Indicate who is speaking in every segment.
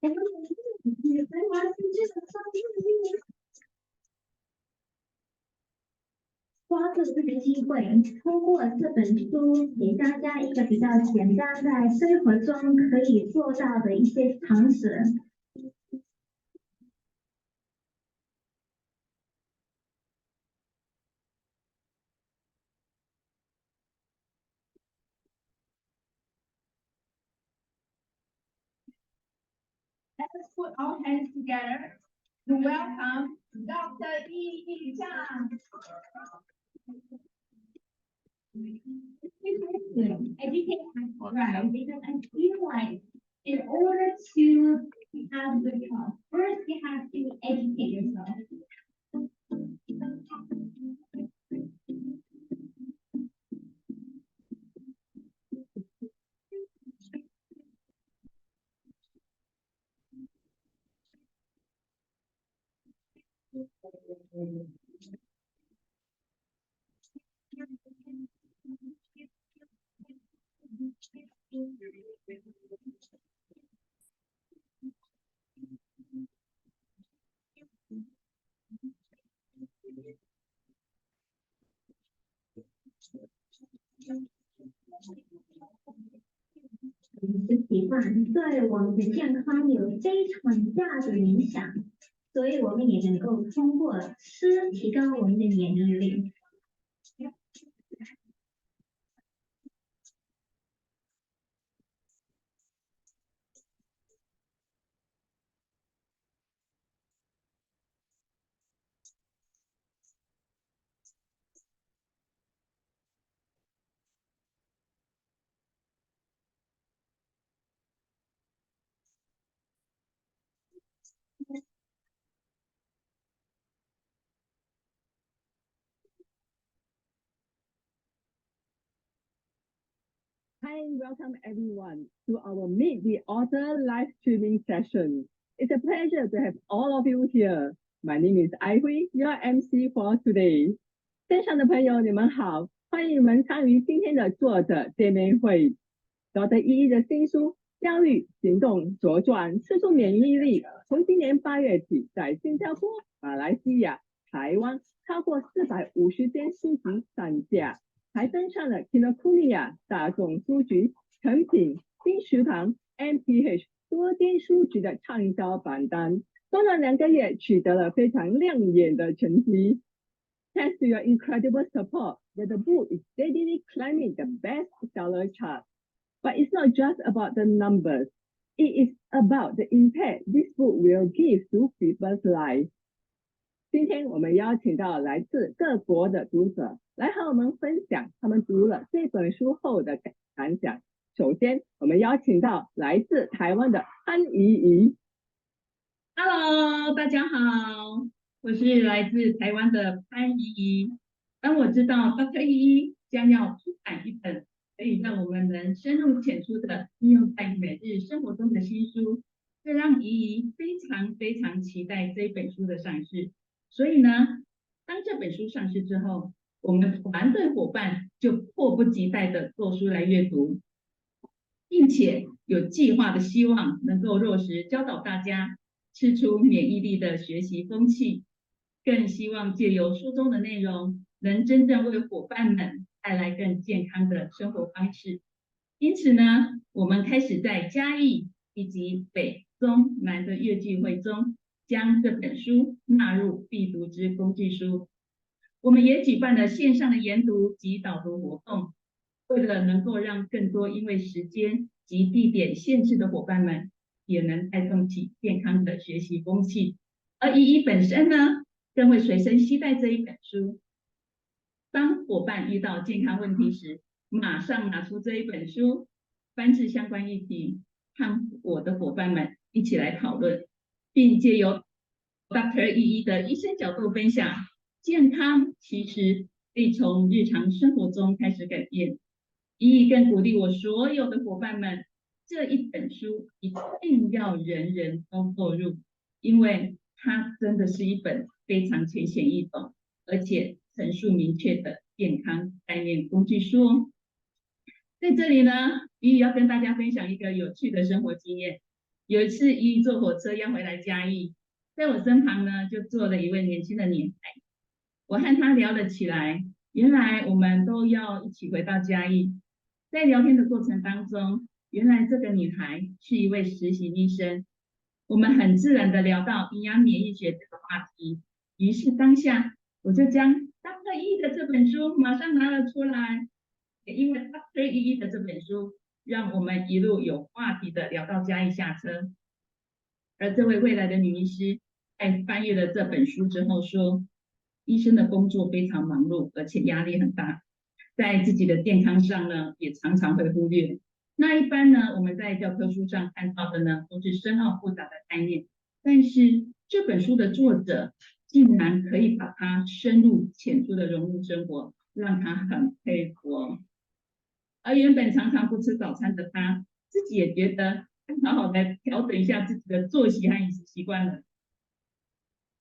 Speaker 1: 抓住这个机会，通过这本书给大家一个比较简单在生活中可以做到的一些常识。Let's put our hands together to welcome Dr. Yi Zhang. Educate and thrive because I feel like in order to have good health, first you have to educate yourself.习惯对我们的健康有非常大的影响，所以我们也能够通过吃提高我们的免疫力。
Speaker 2: Hi and welcome everyone to our Meet the Author live streaming session. It's a pleasure to have all of you here. My name is Aihui, your MC for today. 线上的朋友，你们好，欢迎你们参与今天的作者见面会。Dr. 依依的新书《教育行动茁壮，吃出免疫力》，从今年8月起，在新加坡、马来西亚、台湾超过450间书局上架。还登上了 Kinokuniya 大众书局、诚品、金石堂、MPH 多间书局的畅销榜单，短短2个月取得了非常亮眼的成绩。Thanks to your incredible support, that the book is steadily climbing the bestseller chart. But it's not just about the numbers. It is about the impact this book will give to people's lives. 今天我们邀请到来自各国的读者来和我们分享他们读了这本书后的感想。首先，我们邀请到来自台湾的潘怡怡。
Speaker 3: Hello， 大家好，我是来自台湾的潘怡怡。当我知道 Dr. 依依将要出版一本可以让我们能深入浅出的应用在每日生活中的新书，这让怡怡非常期待这本书的上市。所以呢，当这本书上市之后，我们团队伙伴就迫不及待的做书来阅读，并且有计划的希望能够落实教导大家吃出免疫力的学习风气，更希望借由书中的内容，能真正为伙伴们带来更健康的生活方式。因此呢，我们开始在嘉义以及北、中、南的月聚会中，将这本书纳入必读之工具书。我们也举办了线上的研读及导读活动，为了能够让更多因为时间及地点限制的伙伴们也能带动起健康的学习风气。而依依本身呢，更会随身携带这一本书，当伙伴遇到健康问题时，马上拿出这一本书，翻至相关议题，和我的伙伴们一起来讨论，并借由 Dr. 依依的医生角度分享，健康其实可以从日常生活中开始改变。依依更鼓励我所有的伙伴们，这一本书一定要人人都购入，因为它真的是一本非常浅显易懂，而且陈述明确的健康概念工具书哦。在这里呢，依依要跟大家分享一个有趣的生活经验。有一次依依坐火车要回来嘉义，在我身旁呢就坐了一位年轻的女孩，我和她聊了起来。原来我们都要一起回到嘉义，在聊天的过程当中，原来这个女孩是一位实习医生。我们很自然的聊到营养免疫学这个话题，于是当下我就将 Dr. 依依的这本书马上拿了出来，也因为 Dr. 依依的这本书，让我们一路有话题的聊到嘉义下车。而这位未来的女医师在翻阅了这本书之后说，医生的工作非常忙碌，而且压力很大，在自己的健康上呢，也常常会忽略。那一般呢，我们在教科书上看到的呢，都是深奥复杂的概念，但是这本书的作者竟然可以把它深入浅出的融入生活，让他很佩服哦。而原本常常不吃早餐的他，自己也觉得好好的调整一下自己的作息和饮食习惯了。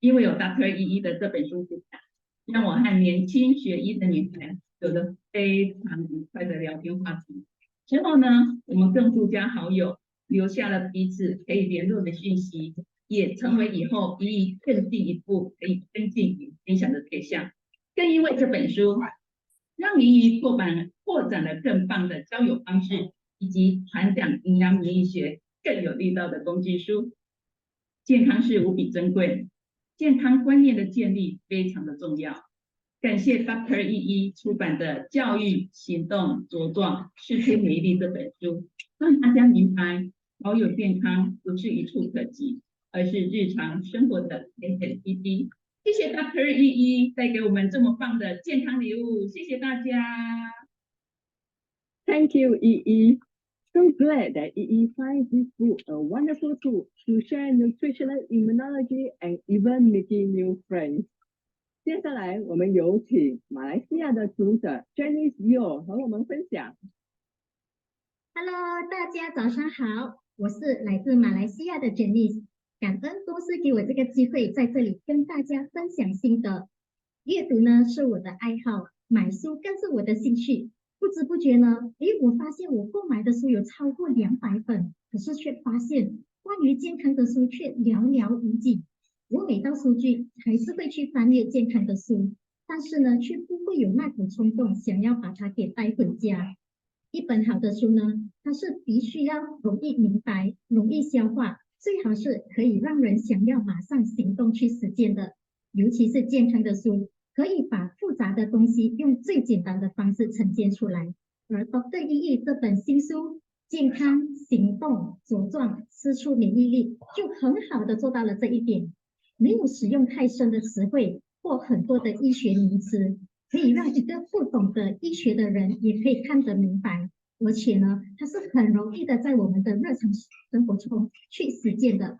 Speaker 3: 因为有 Dr. 依依的这本书出版，让我和年轻学医的女孩有了非常愉快的聊天话题。之后呢，我们更互加好友，留下了彼此可以联络的讯息，也成为以后依依更进一步可以跟进与分享的对象。更因为这本书，让依依扩展了更棒的交友方式，以及传讲营养免疫学更有力道的工具书。健康是无比珍贵，健康观念的建立非常的重要。感谢 Dr. 依依出版的《教育行动茁壮世界美丽》这本书，让大家明白保有健康不是一触可及，而是日常生活的点点滴滴。谢谢 Dr. 依依带给我们这么棒的健康礼物，谢谢大家。
Speaker 2: Thank you, Yi. So glad that Yi finds this book a wonderful tool to share nutritional immunology and even making new friends. 接下来，我们有请马来西亚的读者 Janice Yo 和我们分享。
Speaker 1: Hello， 大家早上好，我是来自马来西亚的 Janice， 感恩公司给我这个机会在这里跟大家分享心得。阅读呢是我的爱好，买书更是我的兴趣。不知不觉呢，我发现我购买的书有超过200本，可是却发现关于健康的书却寥寥无几。我每到书局还是会去翻阅健康的书，但是呢，却不会有那股冲动想要把它给带回家。一本好的书呢，它是必须要容易明白、容易消化，最好是可以让人想要马上行动去实践的。尤其是健康的书，可以把复杂的东西用最简单的方式呈现出来。而 Dr. 依依这本新书《健康行动茁壮吃出免疫力》就很好的做到了这一点。没有使用太深的词汇或很多的医学名词，可以让一个不懂得医学的人也可以看得明白。而且呢，它是很容易的在我们的日常生活中去实践的。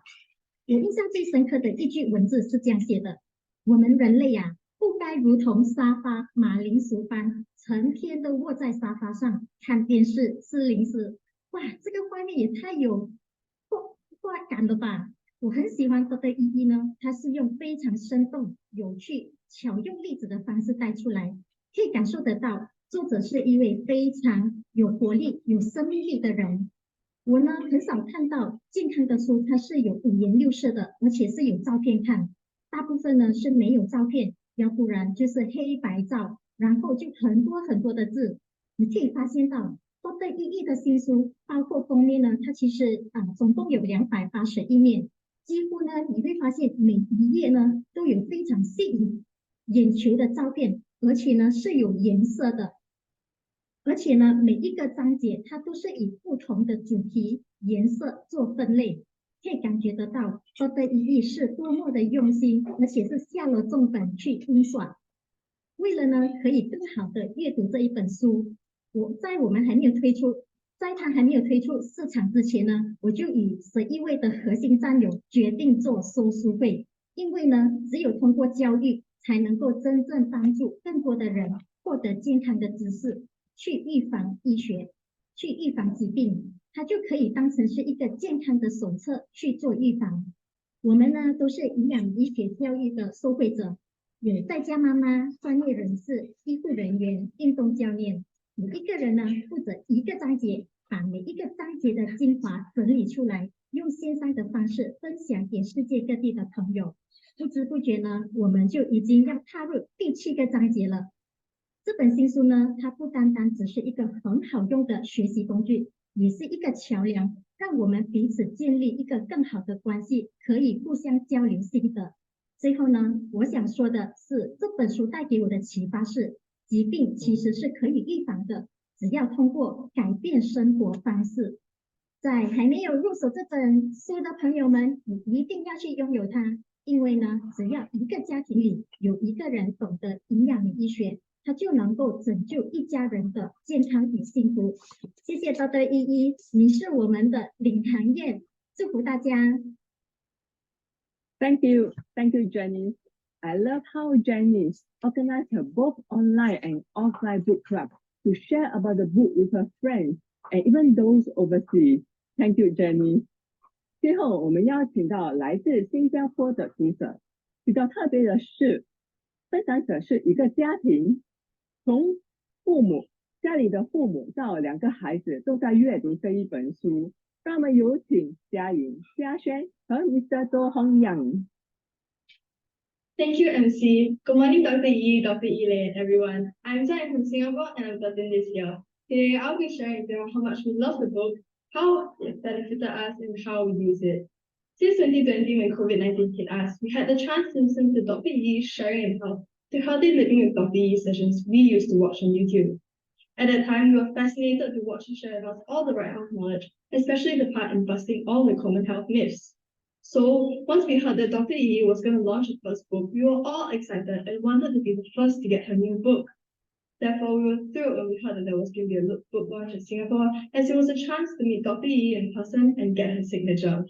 Speaker 1: 我印象最深刻的一句文字是这样写的：我们人类啊，不该如同沙发马铃薯般，成天都窝在沙发上看电视吃零食。哇，这个画面也太有画感了吧！我很喜欢Dr. 依依呢，他是用非常生动、有趣、巧用例子的方式带出来，可以感受得到作者是一位非常有活力、有生命力的人。我呢很少看到健康的书，它是有五颜六色的，而且是有照片看。大部分呢是没有照片，要不然就是黑白照，然后就很多很多的字。你可以发现到Dr. 依依的新书，包括封面呢，它其实总共有281面。几乎呢，你会发现每一页呢都有非常吸引眼球的照片，而且呢是有颜色的，而且呢每一个章节它都是以不同的主题颜色做分类，可以感觉得到Dr. 依依是多么的用心，而且是下了重本去印刷。为了呢可以更好的阅读这一本书，在它还没有推出市场之前呢，我就与11位的核心战友决定做收书会，因为呢，只有通过教育，才能够真正帮助更多的人获得健康的知识，去预防疾病，它就可以当成是一个健康的手册去做预防。我们呢，都是营养医学教育的受惠者，有在家妈妈、专业人士、医护人员、运动教练。每一个人呢负责一个章节，把每一个章节的精华整理出来，用线上的方式分享给世界各地的朋友。不知不觉呢，我们就已经要踏入第7个章节了。这本新书呢，它不单单只是一个很好用的学习工具，也是一个桥梁，让我们彼此建立一个更好的关系，可以互相交流心得。最后呢，我想说的是，这本书带给我的启发是，疾病其实是可以预防的，只要通过改变生活方式。在还没有入手这本书的朋友们，你一定要去拥有它，因为呢，只要一个家庭里有一个人懂得营养医学，它就能够拯救一家人的健康与幸福。谢谢Dr. 依依，你是我们的领航员，祝福大家。
Speaker 2: Thank you, Jenny. I love how Jenny organized her both online and offline book club to share about the book with her friends and even those overseas. Thank you, Jenny. 最后，我们邀请到来自新加坡的读者。比较特别的是，分享者是一个家庭，从家里的父母到2个孩子都在阅读这一本书。让我们有请嘉颖、嘉轩和 Mr. 周宏阳。
Speaker 4: Thank you, MC. Good morning, Dr. Yi, Dr. Ile, and everyone. I'm Zai from Singapore, and I'm 13 this year. Today, I'll be sharing with you how much we love the book, how it benefited us, and how we use it. Since 2020, when COVID-19 hit us, we had the chance to listen to Dr. Yi sharing the healthy living with Dr. Yi sessions we used to watch on YouTube. At that time, we were fascinated to watch and share about all the right health knowledge, especially the part in busting all the common health myths. So once we heard that Dr. Yi was going to launch her first book, we were all excited and wanted to be the first to get her new book. Therefore, we were thrilled when we heard that there was going to be a book launch in Singapore, as it was a chance to meet Dr. Yi in person and get her signature.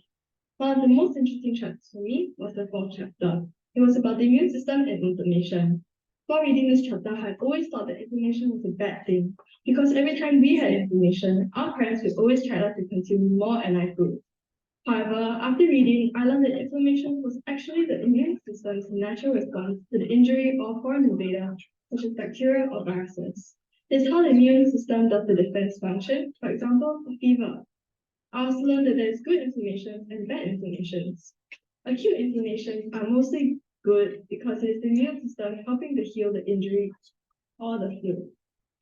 Speaker 4: One of the most interesting chapters for me was the 4th chapter. It was about the immune system and inflammation. While reading this chapter, I always thought that inflammation was a bad thing, because every time we had inflammation, our parents would always try us to consume more alive foods. However, after reading, I learned that inflammation was actually the immune system's natural response to the injury or foreign invader, such as bacteria or viruses. It's how the immune system does the defense function, for example, a fever. I also learned that there's good inflammations and bad inflammations. Acute inflammations are mostly good because it is the immune system helping to heal the injury or the flu.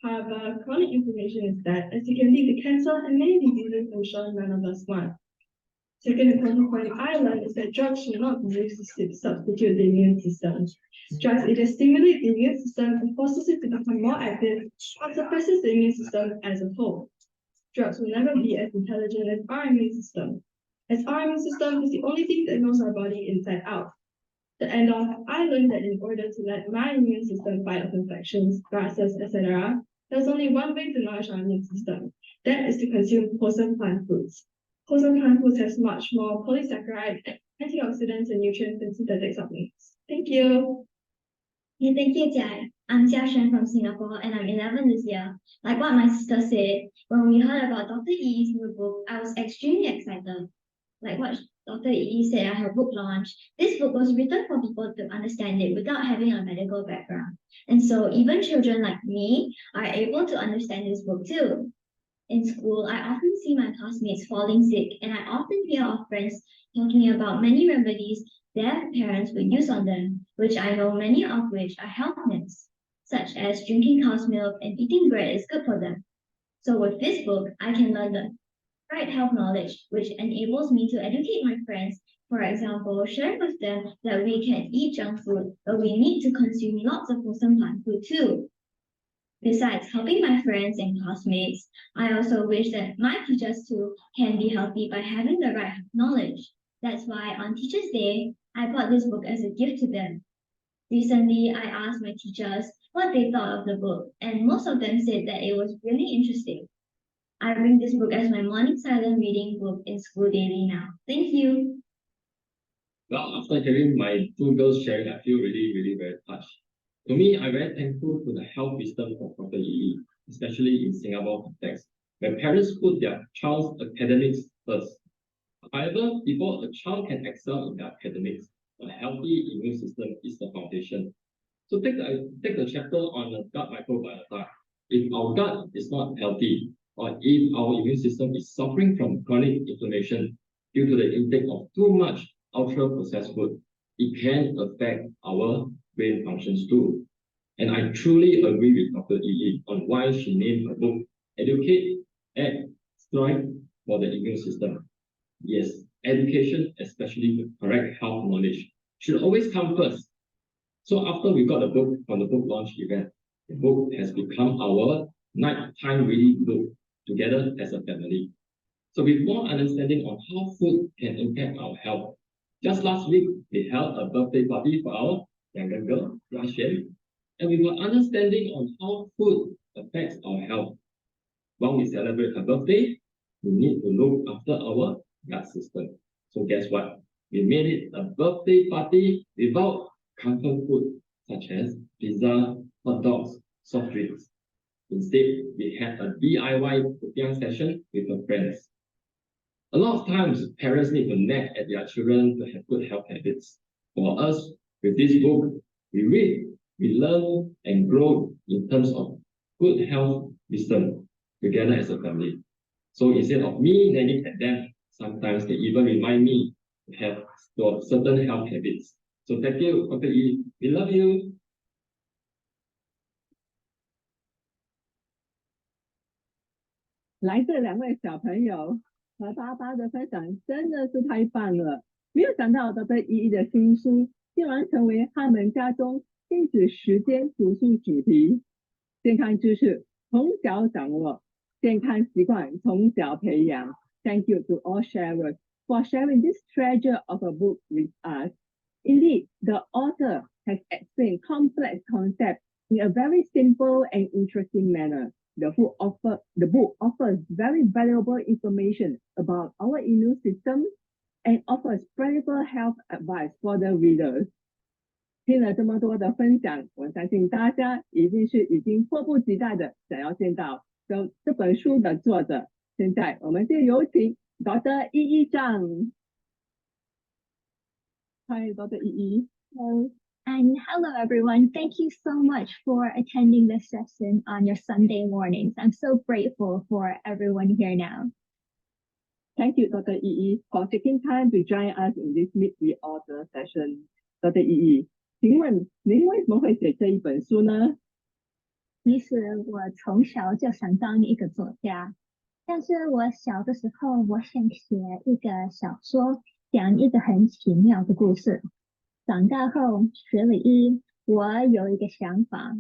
Speaker 4: However, chronic inflammation is bad, as it can lead to cancer and many diseases I'm sure none of us want. Second important point I learned is that drugs should not be used to substitute the immune system. Drugs either stimulate the immune system and forces it to become more active, or suppresses the immune system as a whole. Drugs will never be as intelligent as our immune system, as our immune system is the only thing that knows our body inside out. The end of, I learned that in order to let my immune system fight off infections, viruses, etc., there's only one way to nourish our immune system. That is to consume wholesome plant foods. Wholesome plant foods has much more polysaccharides, antioxidants, and nutrients than synthetic supplements. Thank you.
Speaker 5: Yeah, thank you, Jai. I'm Jia Shen from Singapore, and I'm 11 this year. Like what my sister said, when we heard about Dr. Yi's new book, I was extremely excited. Like what Dr. Yi said at her book launch, this book was written for people to understand it without having a medical background. And so even children like me are able to understand this book too. In school, I often see my classmates falling sick, and I often hear of friends talking about many remedies their parents would use on them, which I know many of which are health myths, such as drinking cow's milk and eating bread is good for them. So with this book, I can learn the right health knowledge, which enables me to educate my friends. For example, sharing with them that we can eat junk food, but we need to consume lots of wholesome plant food too. Besides helping my friends and classmates, I also wish that my teachers too can be healthy by having the right knowledge. That's why on Teachers' Day, I bought this book as a gift to them. Recently, I asked my teachers what they thought of the book, and most of them said that it was really interesting. I bring this book as my morning silent reading book in school daily now. Thank you.
Speaker 6: Well, after hearing my 2 girls sharing, I feel really very touched. To me, I'm very thankful to the health wisdom of Dr. Yi, especially in Singapore context, where parents put their child's academics first. However, before a child can excel in their academics, a healthy immune system is the foundation. So take the chapter on the gut microbiota. If our gut is not healthy, or if our immune system is suffering from chronic inflammation, due to the intake of too much ultra-processed food, it can affect our brain functions too. And I truly agree with Dr. Yi on why she named her book Educate, Act, Strive for the Immune System. Yes, education, especially the correct health knowledge, should always come first. So after we got the book from the book launch event, the book has become our nighttime reading book together as a family. So with more understanding on how food can impact our health, just last week we held a birthday party for our younger girl, Rashen, and we got understanding on how food affects our health. When we celebrate her birthday, we need to look after our gut system. So guess what? We made it a birthday party without comfort food such as pizza, hot dogs, soft drinks. Instead, we had a DIY cooking session with her friends. A lot of times, parents need to nag at their children to have good health habits. For us, with this book, we read, we learn, and grow in terms of good health wisdom together as a family. So instead of me nagging at them, sometimes they even remind me to have certain health habits. So thank you, Dr. Yi. We love you.
Speaker 2: 来这两位小朋友和爸爸的分享真的是太棒了！没有想到Dr. Yi的新书竟然成为他们家中亲子时间读书主题。健康知识从小掌握，健康习惯从小培养。Thank you to all sharers for sharing this treasure of a book with us. Indeed, the author has explained complex concepts in a very simple and interesting manner. The book offers very valuable information about our immune system and offers practical health advice for the readers. 听了这么多的分享，我相信大家一定是已经迫不及待的想要见到这本书的作者。现在我们就有请 Dr. Yi Zhang。Hi, Dr. Yi.
Speaker 7: Hello. And hello, everyone. Thank you so much for attending this session on your Sunday mornings. I'm so grateful for everyone here now.
Speaker 2: Thank you, Dr. Yi, for taking time to join us in this Meet the Author session. Dr. Yi, 请问您为什么会写这一本书呢？
Speaker 7: 其实我从小就想当一个作家，但是我小的时候，我想写一个小说，讲一个很奇妙的故事。长大后学了医，我有一个想法，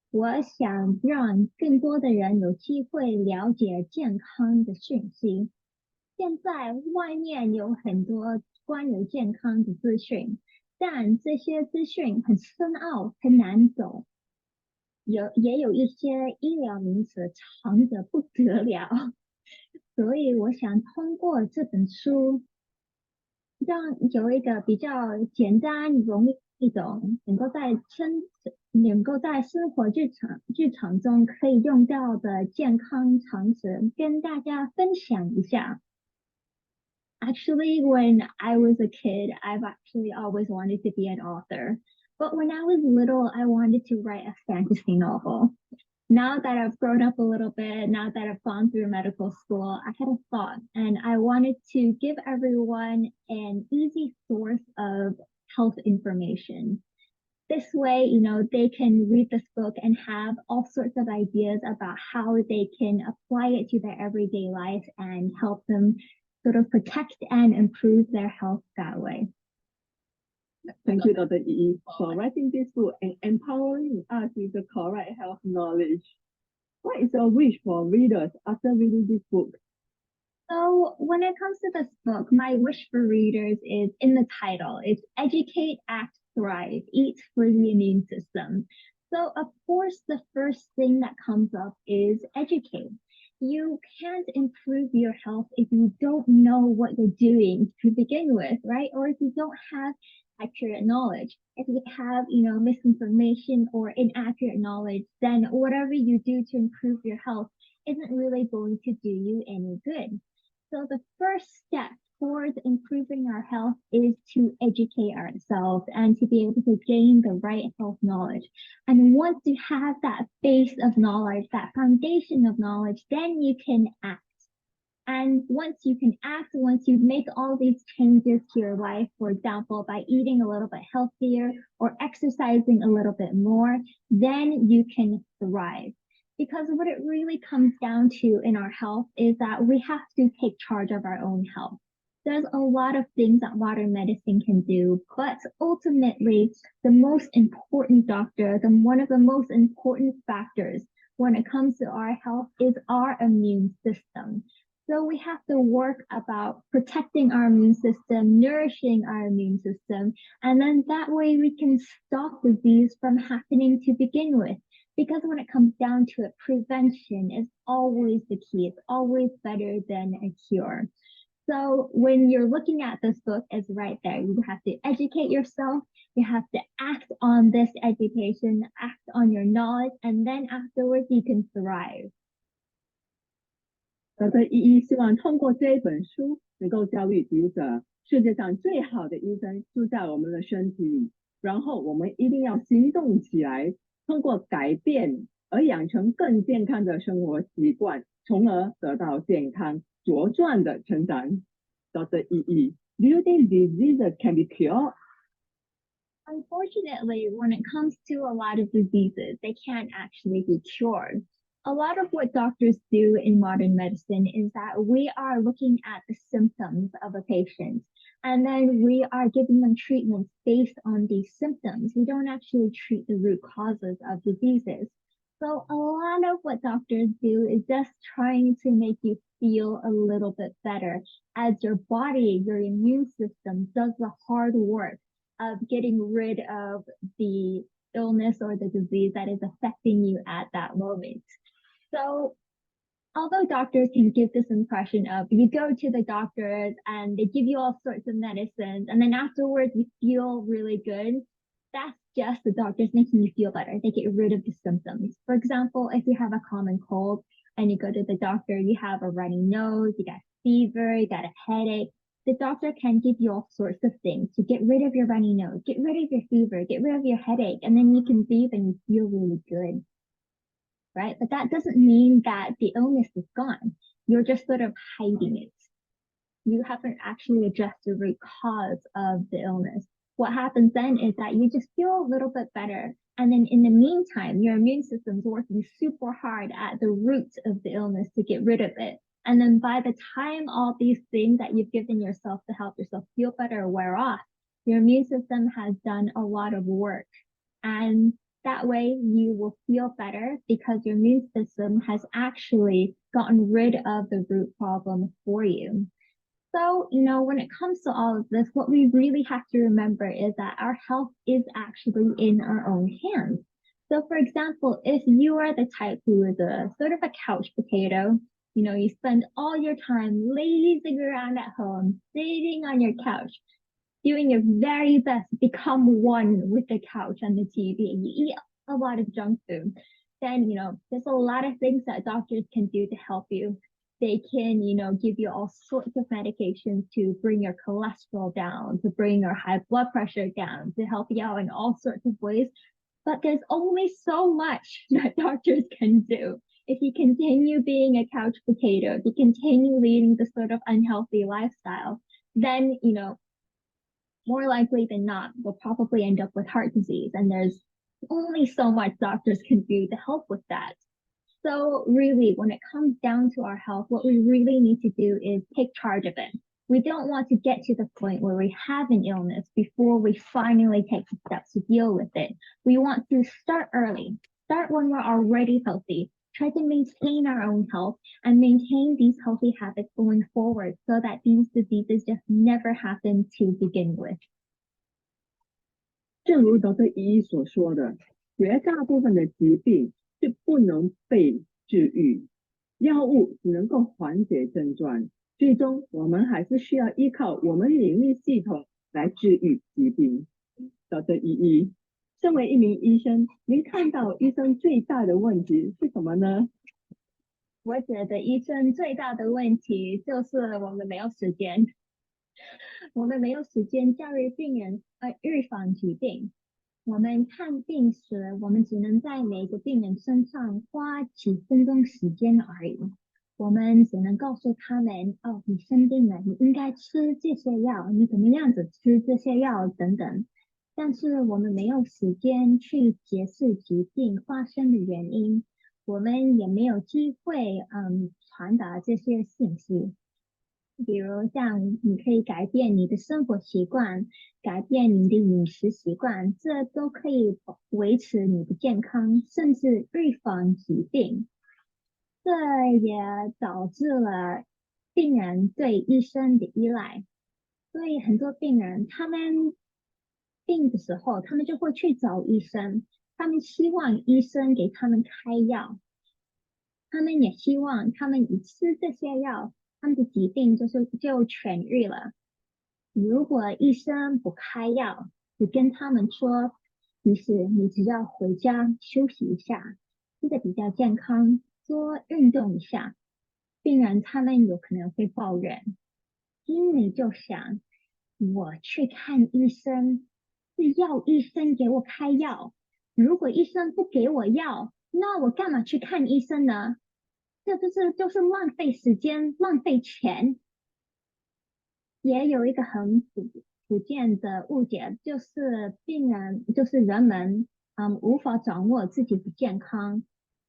Speaker 7: 我想让更多的人有机会了解健康的讯息。现在外面有很多关于健康的资讯，但这些资讯很深奥，很难懂。也有一些医疗名词长得不得了，所以我想通过这本书，让有一个比较简单、容易懂，能够在生活剧场中可以用到的健康常识，跟大家分享一下。Actually, when I was a kid, I've actually always wanted to be an author. But when I was little, I wanted to write a fantasy novel. Now that I've grown up a little bit, now that I've gone through medical school, I had a thought and I wanted to give everyone an easy source of health information. This way, they can read this book and have all sorts of ideas about how they can apply it to their everyday life and help them sort of protect and improve their health that way.
Speaker 2: Thank you, Dr. Yi, for writing this book and empowering us with the correct health knowledge. What is your wish for readers after reading this book?
Speaker 7: So when it comes to this book, my wish for readers is in the title. It's Educate, Act, Thrive, Eat for the Immune System. So of course, the first thing that comes up is educate. You can't improve your health if you don't know what you're doing to begin with, right? Or if you don't have accurate knowledge. If you have, misinformation or inaccurate knowledge, then whatever you do to improve your health isn't really going to do you any good. So the first step towards improving our health is to educate ourselves and to be able to gain the right health knowledge. And once you have that base of knowledge, that foundation of knowledge, then you can act. And once you can act, once you make all these changes to your life, for example, by eating a little bit healthier or exercising a little bit more, then you can thrive. Because what it really comes down to in our health is that we have to take charge of our own health. There's a lot of things that modern medicine can do, but ultimately, the most important one of the most important factors when it comes to our health is our immune system. So we have to work about protecting our immune system, nourishing our immune system, and then that way we can stop disease from happening to begin with. Because when it comes down to it, prevention is always the key. It's always better than a cure. So when you're looking at this book, it's right there. You have to educate yourself. You have to act on this education, act on your knowledge, and then afterwards you can thrive.
Speaker 2: 我的意义希望通过这一本书，能够教育读者，世界上最好的医生就在我们的身体里。然后我们一定要行动起来，通过改变而养成更健康的生活习惯，从而得到健康茁壮的成长。Dr. Yi, do you think diseases can be cured?
Speaker 7: Unfortunately, when it comes to a lot of diseases, they can't actually be cured. A lot of what doctors do in modern medicine is that we are looking at the symptoms of a patient and then we are giving them treatments based on these symptoms. We don't actually treat the root causes of diseases. So a lot of what doctors do is just trying to make you feel a little bit better as your body, your immune system does the hard work of getting rid of the illness or the disease that is affecting you at that moment. So although doctors can give this impression of you go to the doctors and they give you all sorts of medicines and then afterwards you feel really good, that's just the doctors making you feel better. They get rid of the symptoms. For example, if you have a common cold and you go to the doctor, you have a runny nose, you got fever, you got a headache, the doctor can give you all sorts of things to get rid of your runny nose, get rid of your fever, get rid of your headache, and then you can breathe and you feel really good. Right? But that doesn't mean that the illness is gone. You're just sort of hiding it. You haven't actually addressed the root cause of the illness. What happens then is that you just feel a little bit better. And then in the meantime, your immune system's working super hard at the root of the illness to get rid of it. And then by the time all these things that you've given yourself to help yourself feel better wear off, your immune system has done a lot of work. And that way you will feel better because your immune system has actually gotten rid of the root problem for you. So, when it comes to all of this, what we really have to remember is that our health is actually in our own hands. So, for example, if you are the type who is a sort of a couch potato, you spend all your time lazing around at home, sitting on your couch, doing your very best to become one with the couch and the TV, and you eat a lot of junk food, then, there's a lot of things that doctors can do to help you. They can, give you all sorts of medications to bring your cholesterol down, to bring your high blood pressure down, to help you out in all sorts of ways. But there's only so much that doctors can do. If you continue being a couch potato, if you continue leading this sort of unhealthy lifestyle, then, more likely than not, you'll probably end up with heart disease. And there's only so much doctors can do to help with that. So really, when it comes down to our health, what we really need to do is take charge of it. We don't want to get to the point where we have an illness before we finally take the steps to deal with it. We want to start early, start when we're already healthy, try to maintain our own health and maintain these healthy habits going forward so that these diseases just never happen to begin with.
Speaker 2: 正如 Dr. Yi 所说的，绝大部分的疾病是不能被治愈，药物只能够缓解症状，最终我们还是需要依靠我们免疫系统来治愈疾病。Dr. Yi， 身为一名医生，您看到医生最大的问题是什么呢？
Speaker 7: 我觉得医生最大的问题就是我们没有时间，我们没有时间教育病人预防疾病。我们看病时，我们只能在每个病人身上花几分钟时间而已。我们只能告诉他们，哦，你生病了，你应该吃这些药，你怎么样子吃这些药等等。但是我们没有时间去解释疾病发生的原因，我们也没有机会传达这些信息。比如像你可以改变你的生活习惯，改变你的饮食习惯，这都可以维持你的健康，甚至预防疾病。这也导致了病人对医生的依赖。所以很多病人他们病的时候，他们就会去找医生，他们希望医生给他们开药，他们也希望他们一吃这些药，他们的疾病就痊愈了。如果医生不开药，只跟他们说，其实你只要回家休息一下，吃的比较健康，多运动一下，病人他们有可能会抱怨，心里就想，我去看医生，是要医生给我开药，如果医生不给我药，那我干嘛去看医生呢？这就是浪费时间，浪费钱。也有一个很普遍的误解，就是人们无法掌握自己的健康，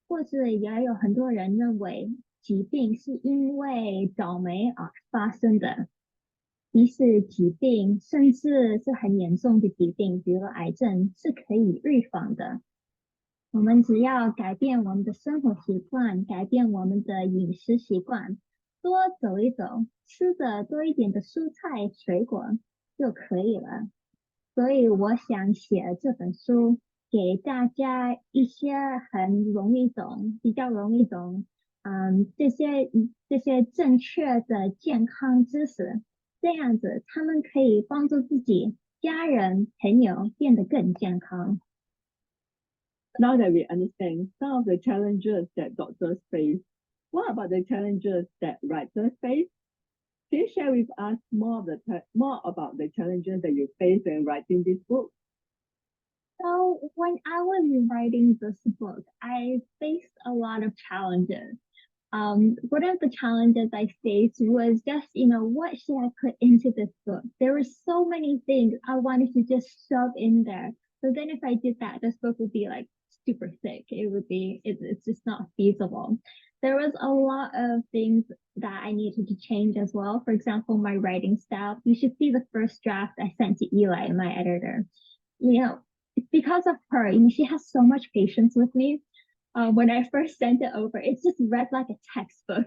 Speaker 7: 或者也有很多人认为疾病是因为倒霉而发生的。即使疾病甚至是很严重的疾病，比如癌症，是可以预防的。我们只要改变我们的生活习惯，改变我们的饮食习惯，多走一走，吃的多一点的蔬菜水果就可以了。所以我想写这本书，给大家一些很容易懂、比较容易懂，这些正确的健康知识，这样子他们可以帮助自己、家人、朋友变得更健康。
Speaker 2: Now that we understand some of the challenges that doctors face, what about the challenges that writers face? Can you share with us more about the challenges that you face when writing this book?
Speaker 7: So when I was writing this book, I faced a lot of challenges. One of the challenges I faced was just, what should I put into this book? There were so many things I wanted to just shove in there. So then if I did that, this book would be like super thick. It's just not feasible. There was a lot of things that I needed to change as well. For example, my writing style. You should see the first draft I sent to Eli, my editor. Because of her, she has so much patience with me. When I first sent it over, it just read like a textbook.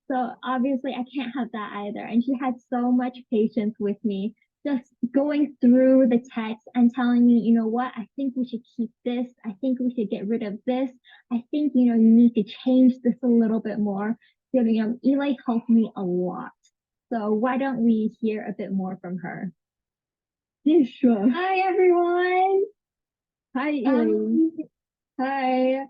Speaker 7: So obviously I can't have that either. And she had so much patience with me, just going through the text and telling me, you know what, I think we should keep this. I think we should get rid of this. I think, you need to change this a little bit more. So, Eli helped me a lot. So why don't we hear a bit more from her?
Speaker 2: Yeah, sure.
Speaker 7: Hi, everyone.
Speaker 2: Hi, Elaine.
Speaker 4: Hi.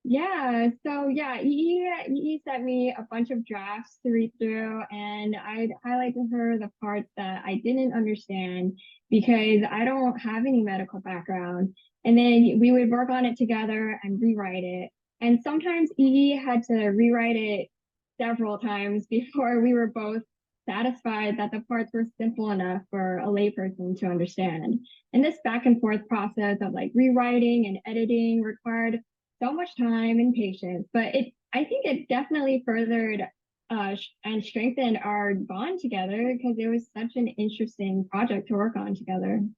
Speaker 4: Yeah, so yeah, Yi sent me a bunch of drafts to read through, and I highlighted her the parts that I didn't understand because I don't have any medical background. And then we would work on it together and rewrite it. And sometimes Yi had to rewrite it several times before we were both satisfied that the parts were simple enough for a layperson to understand. And this back and forth process of like rewriting and editing required so much time and patience, but I think it definitely furthered and strengthened our bond together because it was such an interesting project to work on together.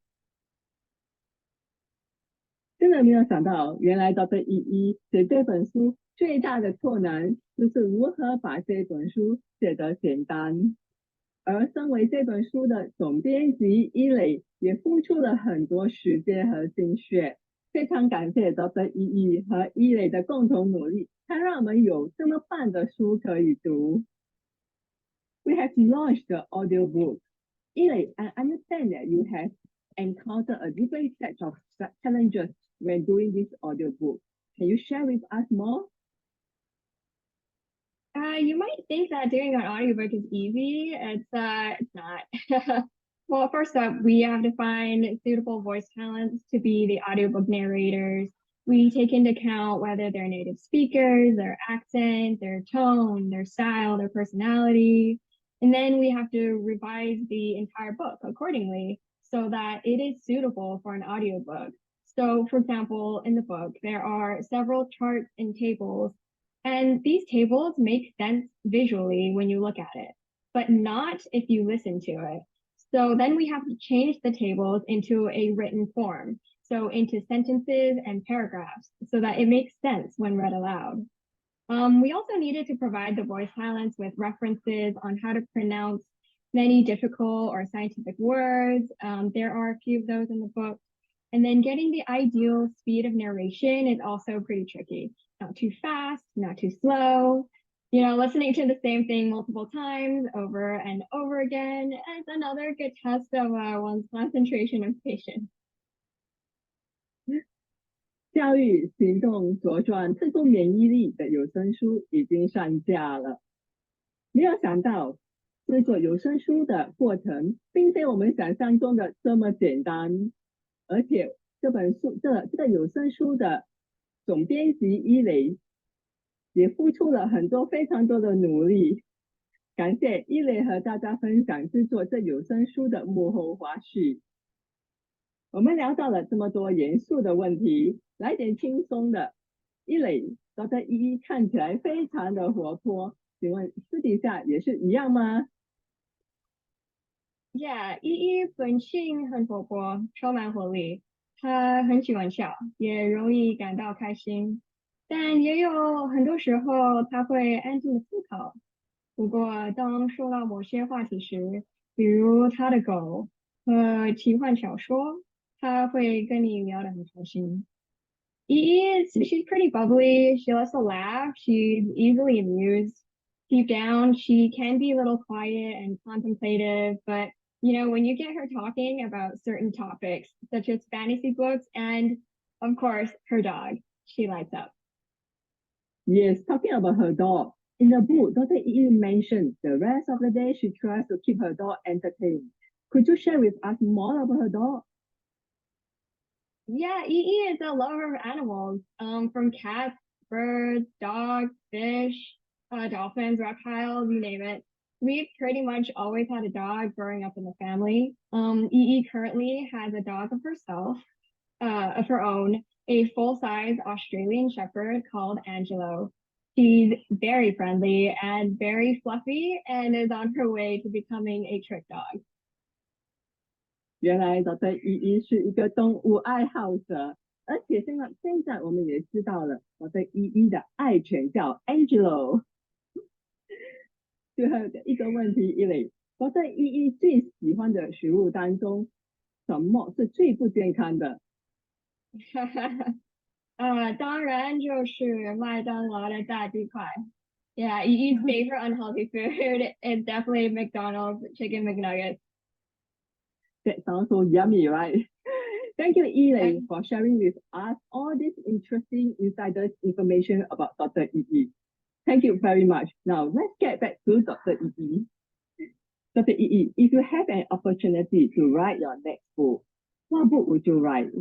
Speaker 2: 真的没有想到，原来 Dr. 依写这本书最大的困难就是如何把这本书写得简单。而身为这本书的总编辑伊磊也付出了很多时间和心血，非常感谢 Dr. 依和伊磊的共同努力，才让我们有这么棒的书可以读。We have launched the audiobook. Eli, I understand that you have encountered a different set of challenges when doing this audiobook. Can you share with us more?
Speaker 4: You might think that doing an audiobook is easy. It's not. Well, first up, we have to find suitable voice talents to be the audiobook narrators.
Speaker 8: We take into account whether they're native speakers, their accent, their tone, their style, their personality. And then we have to revise the entire book accordingly so that it is suitable for an audiobook. So, for example, in the book, there are several charts and tables, and these tables make sense visually when you look at it, but not if you listen to it. So then we have to change the tables into a written form, so into sentences and paragraphs, so that it makes sense when read aloud. We also needed to provide the voice talents with references on how to pronounce many difficult or scientific words. There are a few of those in the book. And then getting the ideal speed of narration is also pretty tricky. Not too fast, not too slow. You know, listening to the same thing multiple times over and over again is another good test of one's concentration and patience.
Speaker 2: 教育行动茁壮特供免疫力的有声书已经上架了。没有想到制作有声书的过程并非我们想象中的这么简单，而且这个有声书的总编辑伊磊也付出了很多非常多的努力。感谢伊磊和大家分享制作这有声书的幕后花絮。我们聊到了这么多严肃的问题，来点轻松的。伊磊Dr. 依依看起来非常的活泼，请问私底下也是一样吗？
Speaker 8: Yeah, 依依本性很活泼，充满活力。她很喜欢笑，也容易感到开心，但也有很多时候她会安静的思考。不过当说到某些话题时，比如她的狗和奇幻小说，她会跟你聊得很开心。She's pretty bubbly. She loves to laugh. She's easily amused. Deep down, she can be a little quiet and contemplative, but you know, when you get her talking about certain topics, such as fantasy books and, of course, her dog, she lights up.
Speaker 2: Yes, talking about her dog. In the book, Dr. Yi mentioned the rest of the day she tries to keep her dog entertained. Could you share with us more about her dog?
Speaker 8: Yeah, Yi is a lover of animals, from cats, birds, dogs, fish, dolphins, reptiles, you name it. We've pretty much always had a dog growing up in the family. Yi currently has a dog of herself, of her own, a full-size Australian Shepherd called Angelo. She's very friendly and very fluffy and is on her way to becoming a trick dog.
Speaker 2: 原来 Dr. 依依是一个动物爱好者，而且现在我们也知道了 Dr. 依依的爱犬叫 Angelo。最后一个问题，伊磊 ，Dr. 依依最喜欢的食物当中，什么是最不健康的？
Speaker 8: 当然就是麦当劳的炸鸡块。Yeah, Yi's favorite unhealthy food is definitely McDonald's chicken McNuggets.
Speaker 2: That sounds so yummy, right? Thank you, Elaine, for sharing with us all this interesting insider information about Dr. Yi. Thank you very much. Now, let's get back to Dr. Yi. Dr. Yi, if you have an opportunity to write your next book, what book would you write?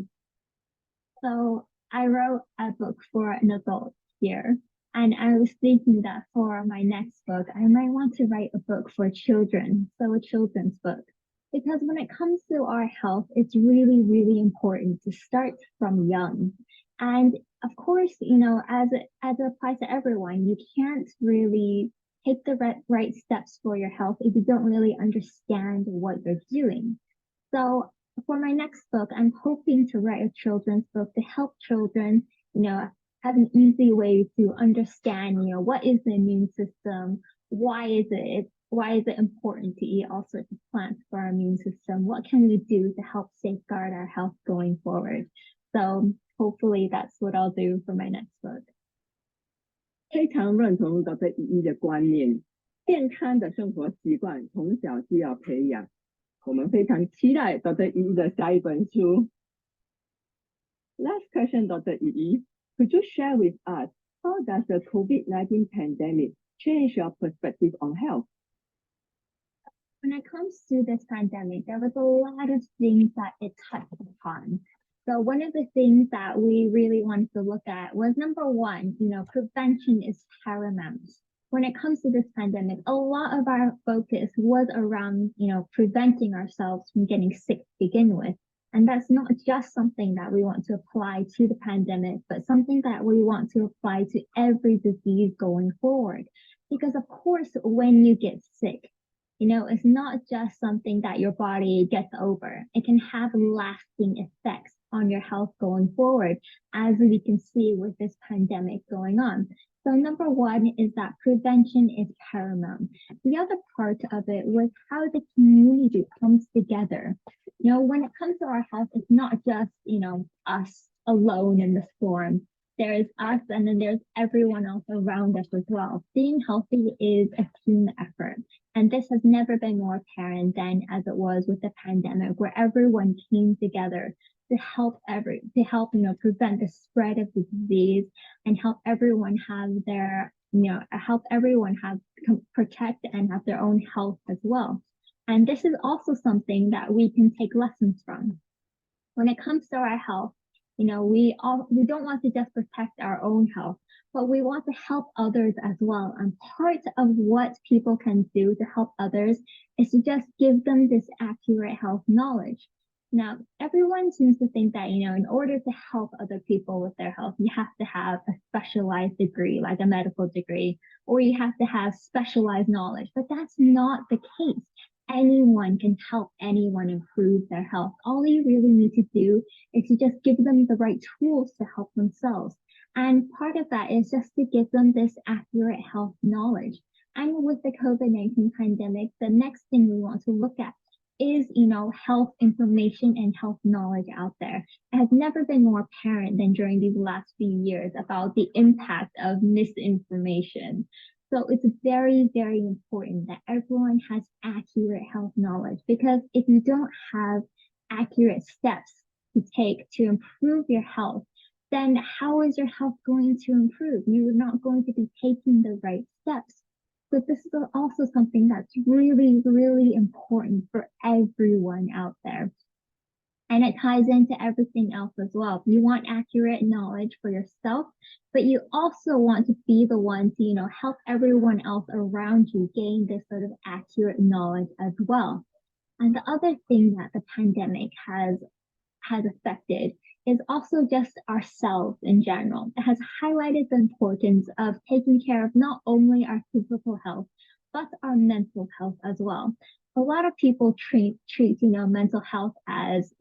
Speaker 7: So I wrote a book for an adult here, and I was thinking that for my next book, I might want to write a book for children, so a children's book. Because when it comes to our health, it's really, really important to start from young. And of course, you know, as it applies to everyone, you can't really take the right steps for your health if you don't really understand what you're doing. So for my next book, I'm hoping to write a children's book to help children, you know, have an easy way to understand, you know, what is the immune system? Why is it important to eat all sorts of plants for our immune system? What can we do to help safeguard our health going forward? So hopefully that's what I'll do for my next book.
Speaker 2: 非常认同 Dr. 依依的观念，健康的生活习惯从小就要培养。我们非常期待 Dr. 依依的下一本书。Last question, Dr. Yi. Could you share with us how does the COVID-19 pandemic change your perspective on health?
Speaker 7: When it comes to this pandemic, there was a lot of things that it touched upon. So one of the things that we really wanted to look at was number one, prevention is paramount. When it comes to this pandemic, a lot of our focus was around, preventing ourselves from getting sick to begin with. And that's not just something that we want to apply to the pandemic, but something that we want to apply to every disease going forward. Because of course, when you get sick, it's not just something that your body gets over. It can have lasting effects on your health going forward, as we can see with this pandemic going on. So number one is that prevention is paramount. The other part of it was how the community comes together. When it comes to our health, it's not just, us alone in this forum. There's us and then there's everyone else around us as well. Being healthy is a team effort. And this has never been more apparent than as it was with the pandemic, where everyone came together to help prevent the spread of the disease and help everyone protect and have their own health as well. And this is also something that we can take lessons from. When it comes to our health, we don't want to just protect our own health, but we want to help others as well. And part of what people can do to help others is to just give them this accurate health knowledge. Now, everyone seems to think that, in order to help other people with their health, you have to have a specialized degree, like a medical degree, or you have to have specialized knowledge, but that's not the case. Anyone can help anyone improve their health. All you really need to do is to just give them the right tools to help themselves. And part of that is just to give them this accurate health knowledge. And with the COVID-19 pandemic, the next thing we want to look at is, health information and health knowledge out there. It has never been more apparent than during these last few years about the impact of misinformation. So it's very, very important that everyone has accurate health knowledge, because if you don't have accurate steps to take to improve your health, then how is your health going to improve? You're not going to be taking the right steps. So this is also something that's really, really important for everyone out there. And it ties into everything else as well. You want accurate knowledge for yourself, but you also want to be the one to, help everyone else around you gain this sort of accurate knowledge as well. And the other thing that the pandemic has affected is also just ourselves in general. It has highlighted the importance of taking care of not only our physical health, but our mental health as well. A lot of people treat mental health as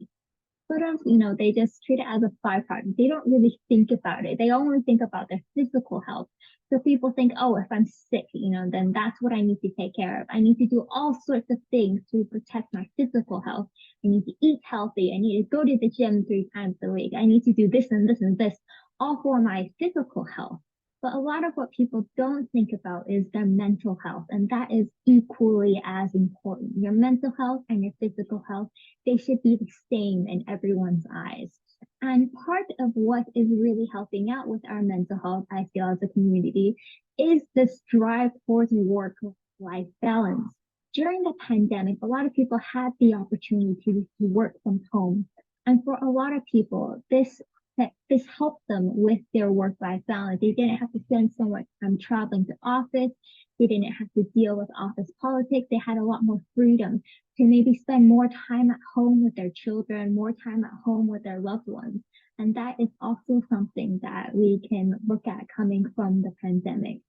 Speaker 7: sort of, they just treat it as a byproduct. They don't really think about it. They only think about their physical health. So people think, oh, if I'm sick, then that's what I need to take care of. I need to do all sorts of things to protect my physical health. I need to eat healthy. I need to go to the gym 3 times a week. I need to do this and this and this, all for my physical health. But a lot of what people don't think about is their mental health, and that is equally as important. Your mental health and your physical health, they should be the same in everyone's eyes. And part of what is really helping out with our mental health, I feel, as a community, is this drive towards work-life balance. During the pandemic, a lot of people had the opportunity to work from home. And for a lot of people, this helped them with their work-life balance. They didn't have to spend so much time traveling to office. They didn't have to deal with office politics. They had a lot more freedom to maybe spend more time at home with their children, more time at home with their loved ones. And that is also something that we can look at coming from the pandemic.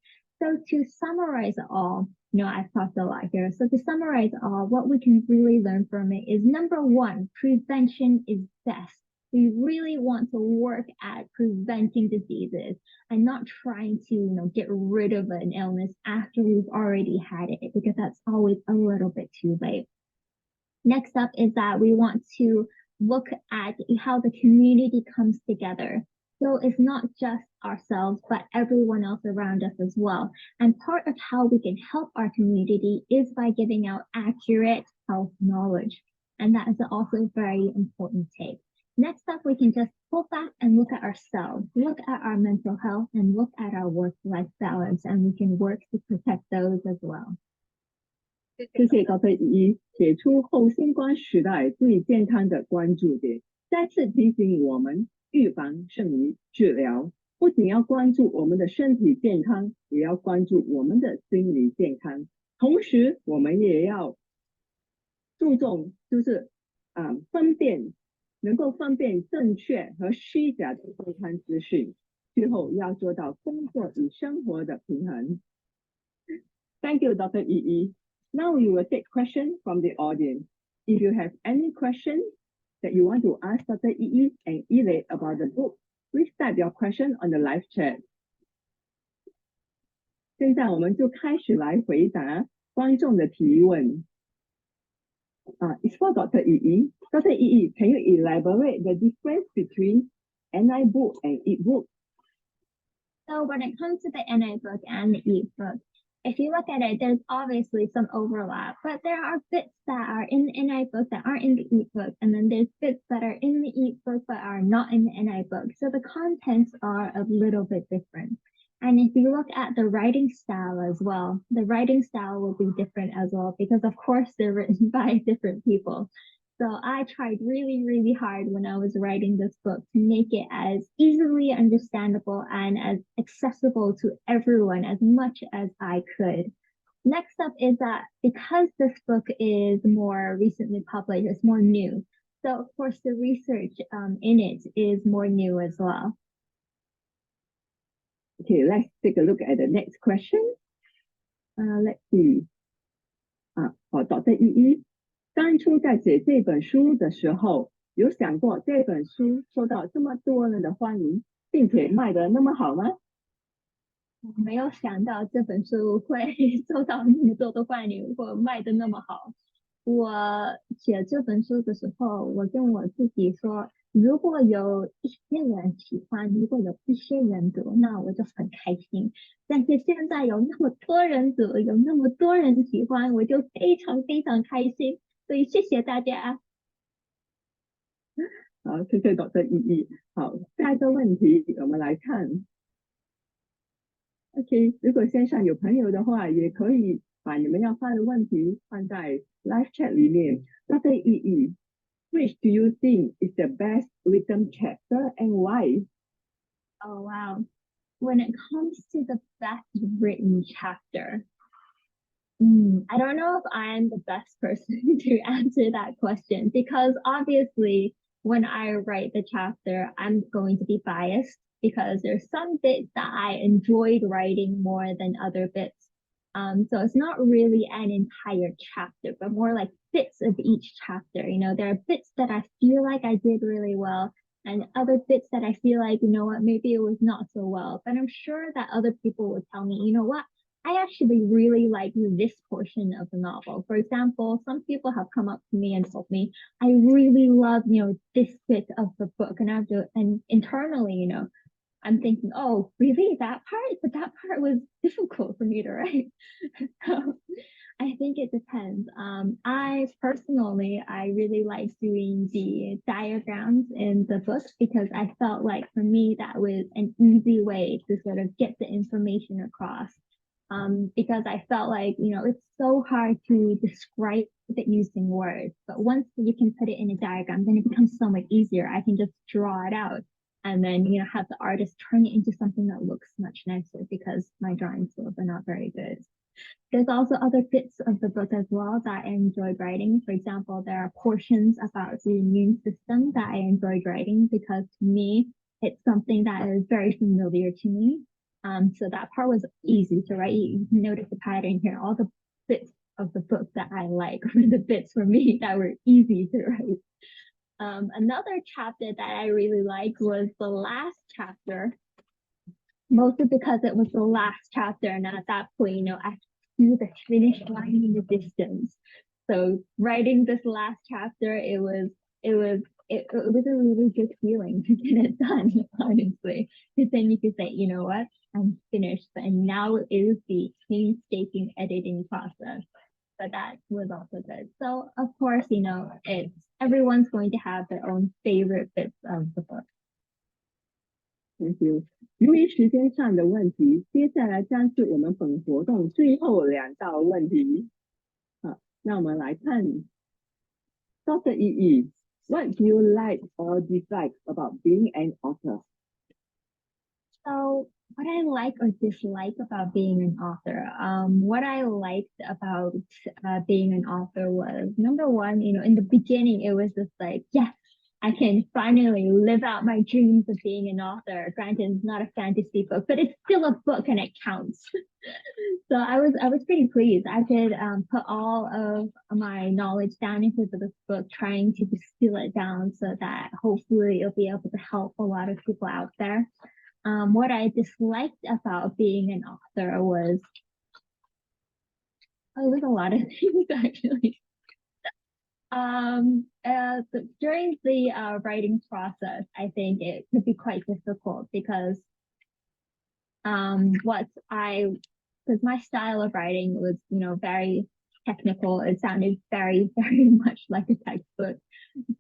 Speaker 7: So to summarize it all, I've talked a lot here. So to summarize all, what we can really learn from it is, number one, prevention is best. We really want to work at preventing diseases and not trying to, get rid of an illness after we've already had it, because that's always a little bit too late. Next up is that we want to look at how the community comes together. So it's not just ourselves, but everyone else around us as well. And part of how we can help our community is by giving out accurate health knowledge. And that is also a very important take. Next up, we can just pull back and look at ourselves, look at our mental health, and look at our work-life balance, and we can work to protect those as well.
Speaker 2: 谢谢高飞姨给出后新冠时代最健康的关注点。再次提醒我们，预防胜于治疗，不仅要关注我们的身体健康，也要关注我们的心理健康。同时，我们也要注重能够分辨正确和虚假的健康资讯。最后要做到工作与生活的平衡。Thank you, Dr. Yi. Now we will take questions from the audience. If you have any questions that you want to ask Dr. Yi and Ile about the book, please type your question on the live chat. 现在我们就开始来回答观众的提问。It's for Dr. Yi. Dr. Yi, can you elaborate the difference between NI book and e-book?
Speaker 7: So when it comes to the NI book and the e-book, if you look at it, there's obviously some overlap, but there are bits that are in the NI book that aren't in the e-book, and then there's bits that are in the e-book but are not in the NI book. So the contents are a little bit different. And if you look at the writing style as well, the writing style will be different as well, because of course they're written by different people. So I tried really, really hard when I was writing this book to make it as easily understandable and as accessible to everyone as much as I could. Next up is that because this book is more recently published, it's more new. So of course the research in it is more new as well.
Speaker 2: Okay, let's take a look at the next question. Let's see. For Dr. Yi, 当初在写这本书的时候，有想过这本书受到这么多人的欢迎，并且卖得那么好吗？
Speaker 7: 没有想到这本书会受到那么多的欢迎，或卖得那么好。我写这本书的时候，我跟我自己说，如果有一些人喜欢，如果有一些人读，那我就很开心。但是现在有那么多人读，有那么多人喜欢，我就非常非常开心。所以谢谢大家。
Speaker 2: 好，谢谢 Dr. Yi。好，下一个问题我们来看。OK， 如果线上有朋友的话，也可以把你们要发的问题放在 live chat 里面。Dr. Yi, which do you think is the best written chapter and why?
Speaker 7: Oh, wow. When it comes to the best written chapter, I don't know if I'm the best person to answer that question, because obviously when I write the chapter, I'm going to be biased because there's some bits that I enjoyed writing more than other bits. So it's not really an entire chapter, but more like bits of each chapter. You know, there are bits that I feel like I did really well, and other bits that I feel like, you know what, maybe it was not so well. But I'm sure that other people would tell me, you know what, I actually really like this portion of the novel. For example, some people have come up to me and told me, I really love, you know, this bit of the book. And internally, you know, I'm thinking, oh, really, that part? But that part was difficult for me to write. So I think it depends. I really like doing the diagrams in the book, because I felt like for me that was an easy way to sort of get the information across. Because I felt like, you know, it's so hard to describe it using words, but once you can put it in a diagram, then it becomes so much easier. I can just draw it out and then, you know, have the artist turn it into something that looks much nicer, because my drawing skills are not very good. There's also other bits of the book as well that I enjoyed writing. For example, there are portions about the immune system that I enjoyed writing, because to me, it's something that is very familiar to me. So that part was easy to write. You can notice the pattern here. All the bits of the book that I like were the bits for me that were easy to write. Another chapter that I really liked was the last chapter, mostly because it was the last chapter, and at that point, you know, I see the finish line in the distance. So writing this last chapter, it was a really good feeling to get it done, honestly. Because then you could say, you know what, I'm finished, and now it is the painstaking editing process. But that was also good. So of course, you know, everyone's going to have their own favorite bits of the book.
Speaker 2: Thank you. 由于时间上的问题，接下来将是我们本活动最后2道问题。好，那我们来看 Dr. Yi. What do you like or dislike about being an author?
Speaker 7: So what I like or dislike about being an author, what I liked about being an author was number one, in the beginning, it was just like, yes, I can finally live out my dreams of being an author. Granted, it's not a fantasy book, but it's still a book and it counts. So I was pretty pleased. I could put all of my knowledge down into this book, trying to distill it down so that hopefully it'll be able to help a lot of people out there. What I disliked about being an author was, a lot of things actually. During the writing process, I think it could be quite difficult because because my style of writing was, very technical. It sounded very, very much like a textbook.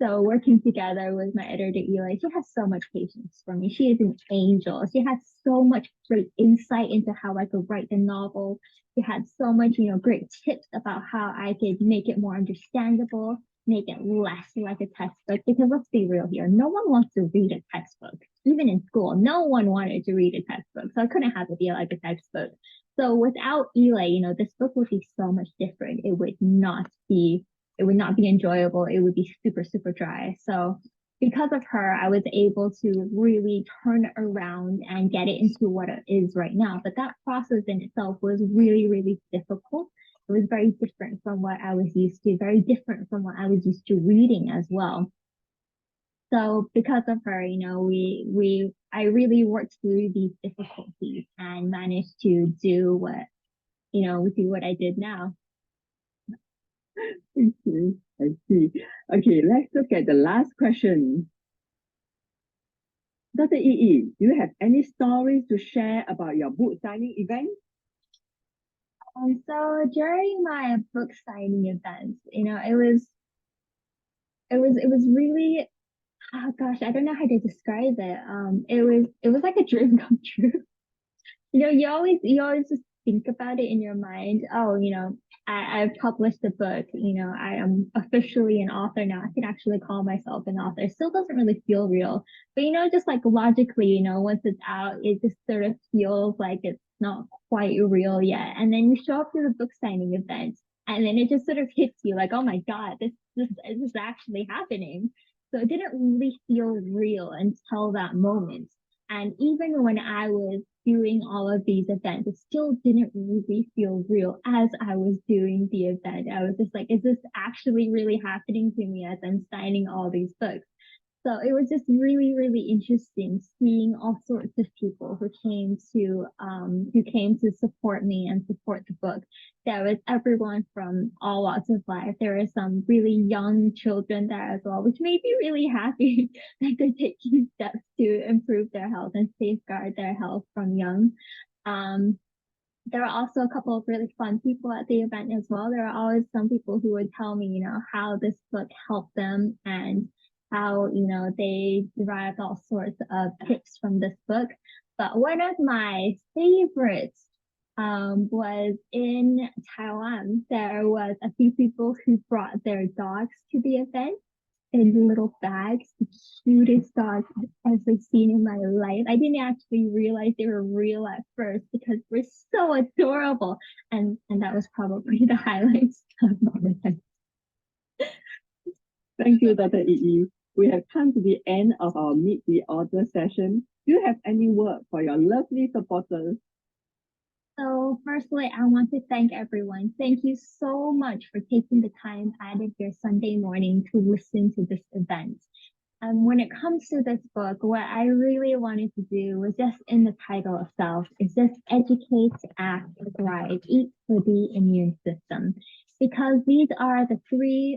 Speaker 7: So working together with my editor, Eli, she has so much patience for me. She is an angel. She had so much great insight into how I could write the novel. She had so much, great tips about how I could make it more understandable, make it less like a textbook. Because let's be real here, no one wants to read a textbook. Even in school, no one wanted to read a textbook. So I couldn't have it be like a textbook. So without Eli, this book would be so much different. It would not be enjoyable. It would be super, super dry. So because of her, I was able to really turn it around and get it into what it is right now. But that process in itself was really, really difficult. It was very different from what I was used to, very different from what I was used to reading as well. So because of her, I really worked through these difficulties and managed to do what I did now.
Speaker 2: Okay, I see. Okay, let's look at the last question. Dr. Yi, do you have any stories to share about your book signing event?
Speaker 7: So during my book signing events, it was really, oh gosh, I don't know how to describe it. It was like a dream come true. You always just think about it in your mind. Oh, I've published a book. I am officially an author now. I can actually call myself an author. It still doesn't really feel real, but just like logically, once it's out, it just sort of feels like it's not quite real yet. And then you show up to the book signing event, and then it just sort of hits you like, oh my God, this is actually happening. So it didn't really feel real until that moment. And even when I was doing all of these events, it still didn't really feel real as I was doing the event. I was just like, is this actually really happening to me as I'm signing all these books? So it was just really, really interesting seeing all sorts of people who came to support me and support the book. There was everyone from all walks of life. There were some really young children there as well, which made me really happy that they're taking steps to improve their health and safeguard their health from young. There were also a couple of really fun people at the event as well. There are always some people who would tell me, how this book helped them and how, they derived all sorts of tips from this book. But one of my favorites was in Taiwan. There was a few people who brought their dogs to the event in little bags, the cutest dogs I've ever seen in my life. I didn't actually realize they were real at first because they're so adorable. And that was probably the highlights of my event.
Speaker 2: Thank you, Dr. Yi. We have come to the end of our Meet the Author session. Do you have any word for your lovely supporters?
Speaker 7: So firstly, I want to thank everyone. Thank you so much for taking the time out of your Sunday morning to listen to this event. When it comes to this book, what I really wanted to do was just in the title itself, is just educate, act, thrive, eat for the immune system. Because these are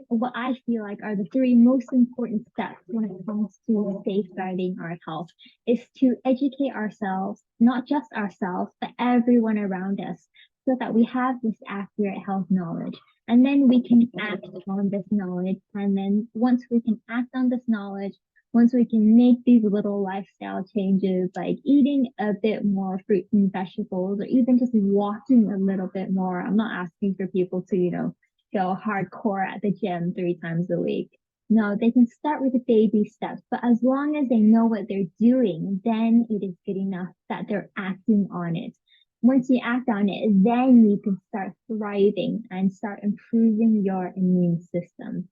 Speaker 7: what I feel like are the three most important steps when it comes to safeguarding our health, is to educate ourselves, not just ourselves, but everyone around us, so that we have this accurate health knowledge. And then we can act on this knowledge. And then once we can act on this knowledge, once we can make these little lifestyle changes, like eating a bit more fruits and vegetables, or even just walking a little bit more. I'm not asking for people to, go hardcore at the gym 3 times a week. No, they can start with the baby steps, but as long as they know what they're doing, then it is good enough that they're acting on it. Once you act on it, then you can start thriving and start improving your immune system.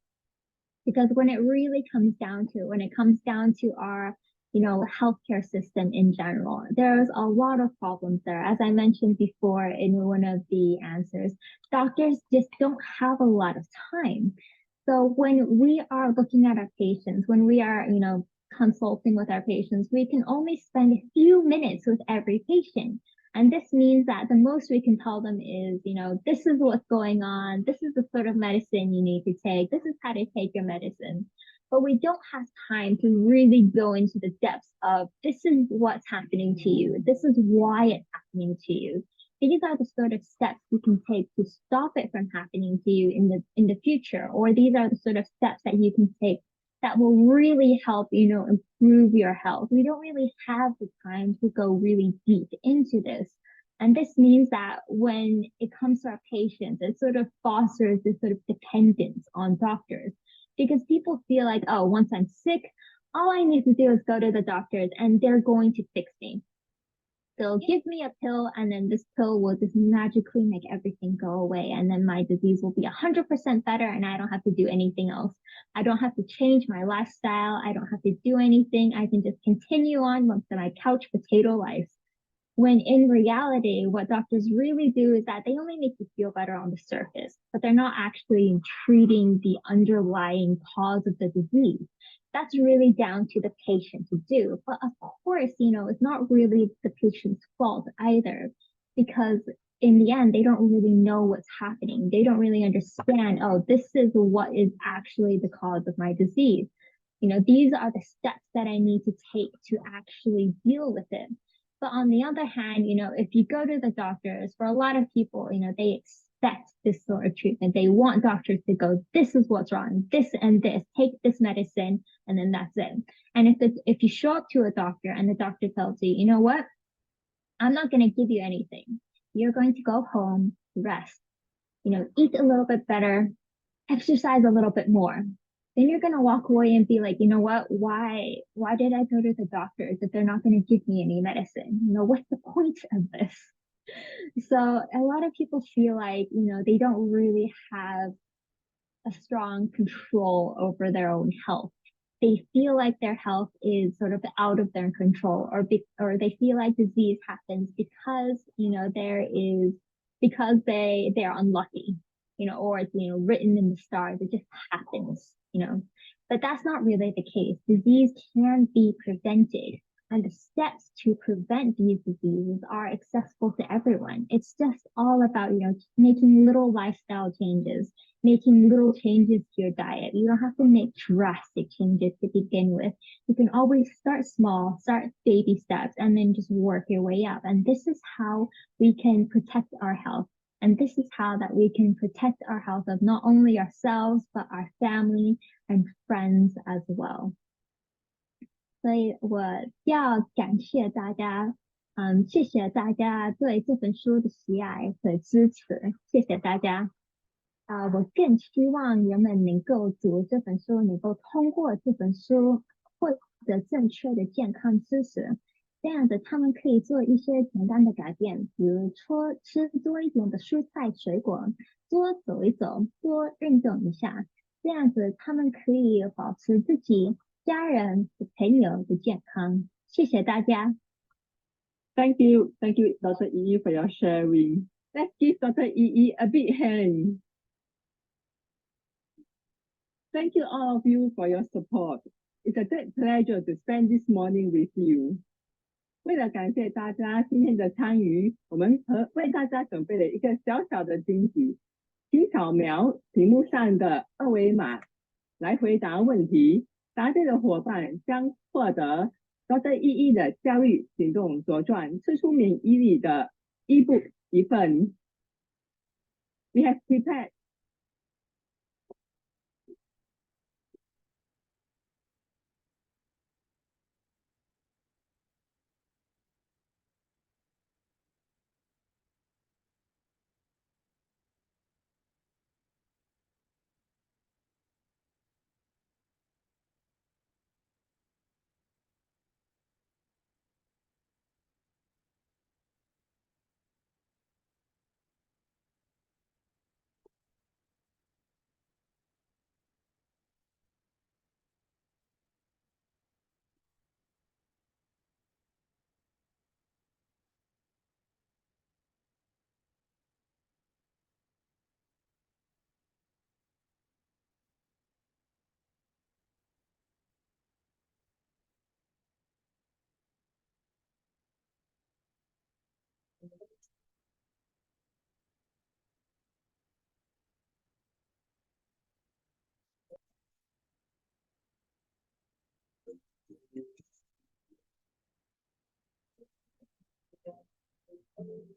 Speaker 7: Because when it really comes down to, when it comes down to our, healthcare system in general, there's a lot of problems there. As I mentioned before in one of the answers, doctors just don't have a lot of time. So when we are looking at our patients, when we are, consulting with our patients, we can only spend a few minutes with every patient. And this means that the most we can tell them is, this is what's going on. This is the sort of medicine you need to take. This is how to take your medicine. But we don't have time to really go into the depths of this is what's happening to you. This is why it's happening to you. These are the sort of steps you can take to stop it from happening to you in the future, or these are the sort of steps that you can take that will really help, improve your health. We don't really have the time to go really deep into this. And this means that when it comes to our patients, it sort of fosters this sort of dependence on doctors, because people feel like, oh, once I'm sick, all I need to do is go to the doctors and they're going to fix me. They'll give me a pill, and then this pill will just magically make everything go away. And then my disease will be 100% better, and I don't have to do anything else. I don't have to change my lifestyle. I don't have to do anything. I can just continue on with my couch potato life. When in reality, what doctors really do is that they only make you feel better on the surface, but they're not actually treating the underlying cause of the disease. That's really down to the patient to do. But of course, it's not really the patient's fault either, because in the end, they don't really know what's happening. They don't really understand, oh, this is what is actually the cause of my disease. These are the steps that I need to take to actually deal with it. But on the other hand, if you go to the doctors, for a lot of people, they expect this sort of treatment. They want doctors to go, this is what's wrong, this and this, take this medicine, and then that's it. And if you show up to a doctor and the doctor tells you, you know what, I'm not going to give you anything. You're going to go home, rest, eat a little bit better, exercise a little bit more. Then you're going to walk away and be like, you know what, why did I go to the doctors if they're not going to give me any medicine? What's the point of this? So a lot of people feel like, they don't really have a strong control over their own health. They feel like their health is sort of out of their control, or they feel like disease happens because, because they are unlucky, or it's, written in the stars, it just happens. But that's not really the case. Disease can be prevented, and the steps to prevent these diseases are accessible to everyone. It's just all about, making little lifestyle changes, making little changes to your diet. You don't have to make drastic changes to begin with. You can always start small, start baby steps, and then just work your way up. And this is how we can protect our health. And this is how that we can protect our health of not only ourselves, but our family and friends as well. 所以我要感谢大家，谢谢大家对这本书的喜爱和支持，谢谢大家。我更希望人们能够读这本书，能够通过这本书获得正确的健康知识。这样子，他们可以做一些简单的改变，比如说吃多一点的蔬菜水果，多走一走，多运动一下。这样子，他们可以保持自己、家人和朋友的健康。谢谢大家。
Speaker 2: Thank you, Dr. Yi, for your sharing. Let's give Dr. Yi a big hand. Thank you all of you for your support. It's a great pleasure to spend this morning with you. 为了感谢大家今天的参与，我们为大家准备了一个小小的惊喜，请扫描屏幕上的二维码来回答问题，答对的伙伴将获得 Dr. Yi 的教育行动左传吃出免疫力的e-book 一份。We have prepared
Speaker 6: Mm-hmm.